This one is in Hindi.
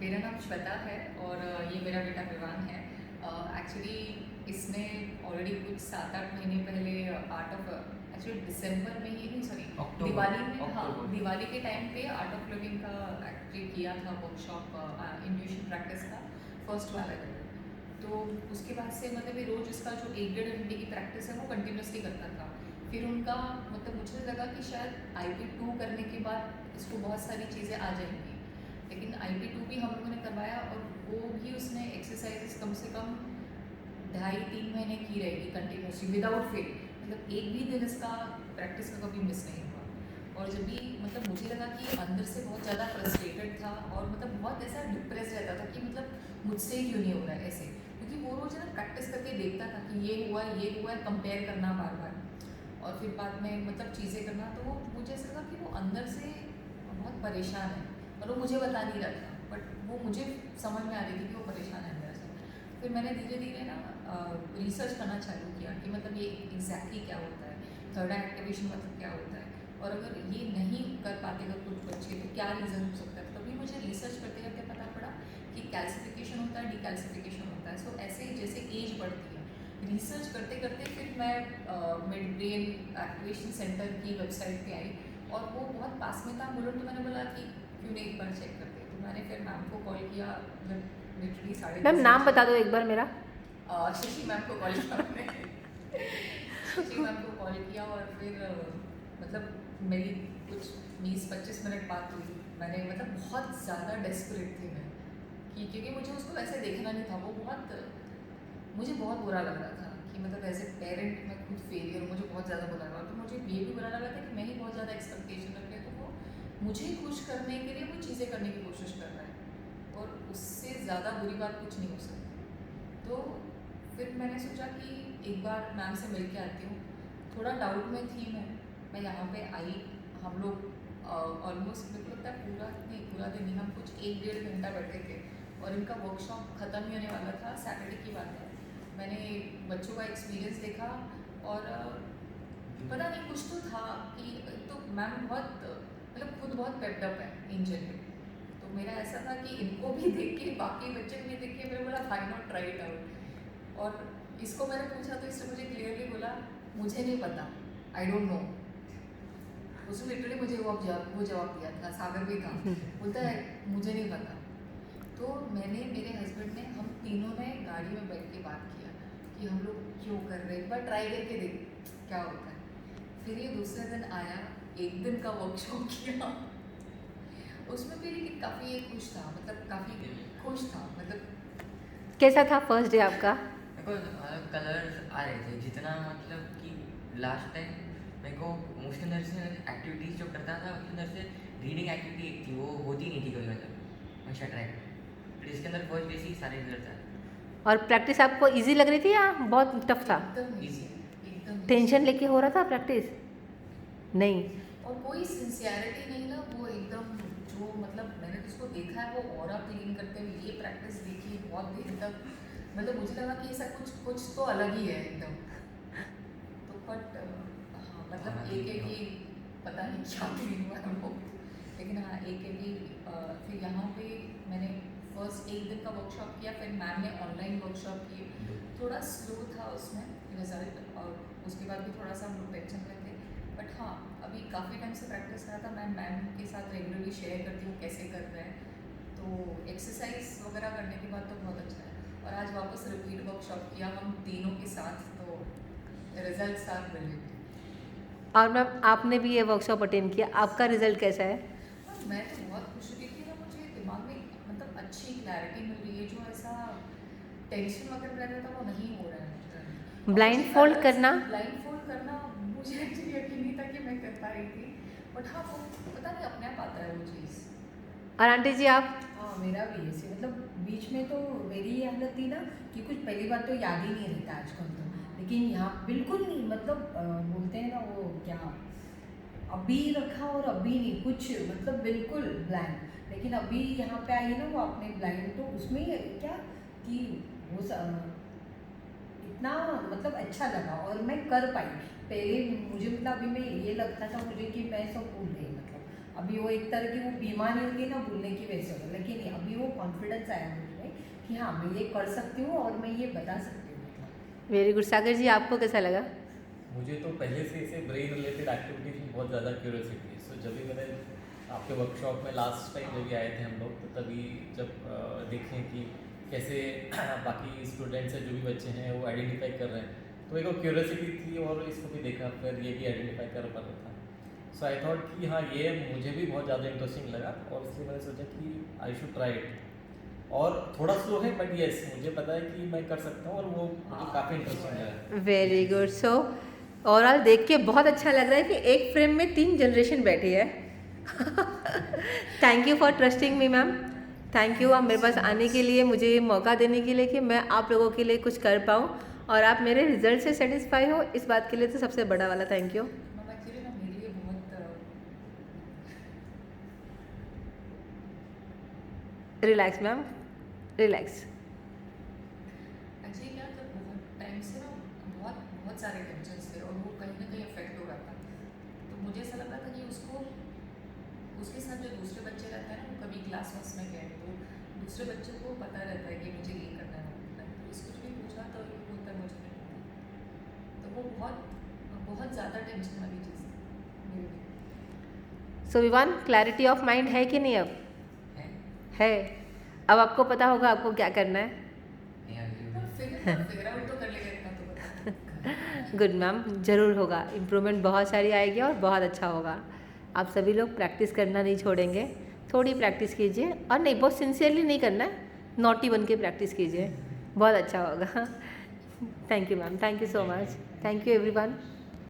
मेरा नाम श्वेता है और ये मेरा बेटा विवान है। एक्चुअली इसने ऑलरेडी कुछ 7-8 महीने पहले आर्ट ऑफ एक्चुअली दिसंबर में ही नहीं सॉरी अक्टूबर दिवाली में, हाँ अक्टूबर दिवाली के टाइम पे आर्ट ऑफ लिविंग का एक्चुअली किया था वर्कशॉप, इंट्यूशन प्रैक्टिस का फर्स्ट वाला दिन। तो उसके बाद से मतलब ये रोज़ इसका जो 1-1.5 घंटे की प्रैक्टिस है वो कंटिन्यूसली करता था। फिर उनका मतलब मुझे लगा कि शायद IP2 करने के बाद इसको बहुत सारी चीज़ें आ जाएंगी, लेकिन IP2 भी हम लोगों ने करवाया और वो भी उसने एक्सरसाइजेस कम से कम 2.5-3 महीने की रहेगी कंटिन्यूसली विदाउट फेल। मतलब एक भी दिन इसका प्रैक्टिस का कभी मिस नहीं हुआ। और जब भी मतलब मुझे लगा कि अंदर से बहुत ज़्यादा फ्रस्ट्रेटेड था और मतलब बहुत ऐसा डिप्रेस रहता था कि मतलब मुझसे ही क्यों नहीं हो रहा है ऐसे, क्योंकि वो रोज़ ना प्रैक्टिस करके देखता था कि ये हुआ है कंपेयर करना बार बार और फिर बाद में मतलब चीज़ें करना। तो वो मुझे ऐसा लगा कि वो अंदर से बहुत परेशान है और वो मुझे बता नहीं रहा था, बट वो मुझे समझ में आ रही थी कि वो परेशान है अंदर से। फिर मैंने धीरे धीरे ना रिसर्च करना चालू किया कि मतलब ये एग्जैक्टली क्या होता है, थर्ड आई एक्टिवेशन मतलब क्या होता है, और अगर ये नहीं कर पाते अगर कुछ बच्चे तो क्या रीज़न हो सकता है। तभी मुझे रिसर्च करते करते पता पड़ा कि कैल्सिफिकेशन होता है, डिकैल्सिफिकेशन होता है। सो ऐसे जैसे एज बढ़ती है, रिसर्च करते करते फिर मैं मिड ब्रेन एक्टिवेशन सेंटर की वेबसाइट पे आई और वो बहुत पास में था मुलुंड। तो मैंने बोला कि क्यों नहीं एक बार चेक करते। तो मैंने फिर मैम को कॉल किया, लिटरली 10:30 मैम नाम बजे। बता दो एक बार मेरा। शशि मैम को कॉल किया मैंने। शशि मैम को कॉल किया और फिर मतलब मेरी कुछ 20-25 मिनट बात हुई। मैंने मतलब बहुत ज़्यादा डेस्परेट थी मैं कि क्योंकि मुझे उसको वैसे देखना नहीं था। वो बहुत मुझे बहुत बुरा लग रहा था कि मतलब एज ए पेरेंट मैं खुद फेलियर हूँ, मुझे बहुत ज़्यादा बुरा लगा। तो मुझे ये भी बुरा लगा था कि मैं ही बहुत ज़्यादा एक्सपेक्टेशन रख रही, तो वो मुझे खुश करने के लिए वो चीज़ें करने की कोशिश कर रहा है और उससे ज़्यादा बुरी बात कुछ नहीं हो सकती। तो फिर मैंने सोचा कि एक बार मैम से मिल के आती हूँ। थोड़ा डाउट में थी मैं यहाँ पे आई। हम लोग ऑलमोस्ट मेरे को लगता है पूरा दिन नहीं, हम कुछ 1-1.5 घंटा बैठे थे और इनका वर्कशॉप ख़त्म ही होने वाला था। सैटरडे की बात है। मैंने बच्चों का एक्सपीरियंस देखा और पता नहीं कुछ तो था कि तो मैम बहुत मतलब खुद बहुत पेप्ड अप है इन जनरल। तो मेरा ऐसा था कि इनको भी देख के बाकी बच्चे भी देख के मैंने बोला why not try it out. और इसको मैंने पूछा तो इसने मुझे क्लियरली बोला मुझे नहीं पता, आई डोंट नो। उसने लिटरली मुझे वो जवाब दिया था। सागर भी था, बोलता है मुझे नहीं पता। तो मैंने मेरे हस्बैंड ने हम तीनों ने गाड़ी में बैठ के बात किया कि हम लोग क्यों कर रहे हैं, एक बार ट्राई करके देख क्या होता है। फिर ये दूसरे दिन आया, एक दिन का वर्कशॉप किया। उसमें भी लेकिन काफ़ी खुश था, मतलब काफ़ी खुश था। मतलब कैसा था फर्स्ट डे आपका? मेरे को कलर्स आ रहे थे जितना, मतलब कि लास्ट टाइम मेरे को उसके अंदर से एक्टिविटीज़ जो करता था उसके अंदर से रीडिंग एक्टिविटी एक थी, वो होती नहीं थी कभी, मतलब हमेशा ट्राई बट इसके अंदर फर्स्ट डे से ही सारे रिजल्ट आए। और प्रैक्टिस आपको इजी लग रही थी या बहुत टफ था? एकदम Easy. एकदम टेंशन easy। लेके हो रहा था प्रैक्टिस? नहीं। और कोई सिंसियरिटी नहीं ना, वो एकदम जो मतलब मैंने तो उसको देखा है वो ऑरा क्लीन करते हुए ये प्रैक्टिस देखी बहुत देर तक। मतलब मुझे लगा कि ऐसा कुछ कुछ तो अलग ही है एकदम। तो बट हाँ मतलब हाँ, एक ठीक एक है। ही पता नहीं क्या क्लीन हुआ है वो, लेकिन हाँ एक एक ही। फिर यहाँ पे मैंने फर्स्ट एक दिन का वर्कशॉप किया, फिर मैम ने ऑनलाइन वर्कशॉप किए। थोड़ा स्लो था उसमें रिजल्ट और उसके बाद भी थोड़ा सा हम लोग टेंशन में थे। बट हाँ अभी काफ़ी टाइम से प्रैक्टिस करा था। मैं मैम के साथ रेगुलरली शेयर करती हूँ कैसे कर रहे हैं, तो एक्सरसाइज वगैरह करने के बाद तो बहुत अच्छा है। और आज वापस रिपीट वर्कशॉप किया हम तीनों के साथ, तो रिजल्ट्स आर ब्रिलियंट। और मैम आपने भी ये वर्कशॉप अटेंड किया, आपका रिजल्ट कैसा है? हाँ मैं तो बहुत खुश हुई थी ना, मुझे दिमाग में मतलब अच्छी क्लैरिटी मिल रही है। जो ऐसा टेंशन वगैरह रहता था वो नहीं हो रहा है मुझे। और ब्लाइंड मुझे फोल्ड अलग करना? ब्लाइंड फोल्ड करना मुझे एक्चुअली यकीन नहीं था कि मैं कर पा रही थी। बट हाँ वो पता नहीं अपने आप आता है वो चीज़। और आंटी जी आप? हाँ मेरा भी ऐसे मतलब बीच में तो मेरी ये हालत थी ना कि कुछ पहली बात तो याद ही नहीं रहता आजकल तो, लेकिन यहाँ बिल्कुल नहीं, मतलब बोलते हैं ना वो क्या, अभी रखा और अभी नहीं कुछ, मतलब बिल्कुल ब्लैंक। लेकिन अभी यहाँ पे आई ना वो अपने ब्लाइंड, तो उसमें क्या कि वो इतना मतलब अच्छा लगा और मैं कर पाई। पहले मुझे मतलब अभी मैं ये लगता था मुझे कि मैं सब भूल गई, मतलब अभी वो एक तरह की वो बीमारी होगी ना बोलने की वजह से होगा, लेकिन अभी वो कॉन्फिडेंस आया मुझे कि हाँ मैं ये कर सकती हूँ और मैं ये बता सकती हूँ मतलब। Very good. सागर जी आपको कैसा लगा? मुझे तो पहले से इसे ब्रेन रिलेटेड एक्टिविटीज़ में बहुत ज़्यादा क्यूरियोसिटी है। सो जब भी मैंने आपके वर्कशॉप में लास्ट टाइम जब भी आए थे हम लोग, तो तभी जब देखें कि कैसे बाकी स्टूडेंट्स हैं जो भी बच्चे हैं वो आइडेंटिफाई कर रहे हैं, तो एक क्यूरियोसिटी थी और इसको भी देखा, फिर ये भी आइडेंटिफाई कर पा रहा था। सो आई थॉट कि हाँ ये मुझे भी बहुत ज़्यादा इंटरेस्टिंग लगा और इसलिए मैंने सोचा कि आई शुड ट्राई इट। और थोड़ा स्लो है बट यस मुझे पता है कि मैं कर सकता हूँ और वो मुझे काफ़ी इंटरेस्टिंग लगा। Very good. सो ओवरऑल देख के बहुत अच्छा लग रहा है कि एक फ्रेम में 3 जनरेशन बैठी है। Thank you for trusting me ma'am. Thank you आप मेरे पास आने के लिए, मुझे ये मौका देने के लिए कि मैं आप लोगों के लिए कुछ कर पाऊँ और आप मेरे रिजल्ट से सेटिस्फाई हो, इस बात के लिए तो सबसे बड़ा वाला थैंक यू। मैम एक्चुअली ना मेरे लिए बहुत रिलैक्स मैम, रिलैक्स। एक्चुअली क्या जब बहुत टाइम से ना बहुत सारे टेंशन थे और वो कहीं ना कहीं अफेक्ट हो रहा था, तो मुझे ऐसा लग रहा था कि उसके साथ जो दूसरे बच्चे रहते हैं ना, वो कभी क्लास वास में गए तो दूसरे बच्चे को पता रहता है कि मुझे ये करना है वो करना है, तो इसको जो भी पूछा तो ये बोलता है मुझे नहीं पता। तो वो बहुत ज़्यादा टेंशन वाली चीज़ थी मेरे लिए। सो विवान, क्लैरिटी ऑफ माइंड है कि नहीं अब? है है। अब आपको पता होगा आपको क्या करना है। फिगर आउट तो कर लेगा इतना तो पता। गुड मैम, ज़रूर होगा, इम्प्रूवमेंट बहुत सारी आएगी और बहुत अच्छा होगा। आप सभी लोग प्रैक्टिस करना नहीं छोड़ेंगे, थोड़ी प्रैक्टिस कीजिए और नहीं, बहुत सिंसियरली नहीं करना है, नॉटी बन के प्रैक्टिस कीजिए, बहुत अच्छा होगा। Thank you ma'am, thank you so much, thank you everyone.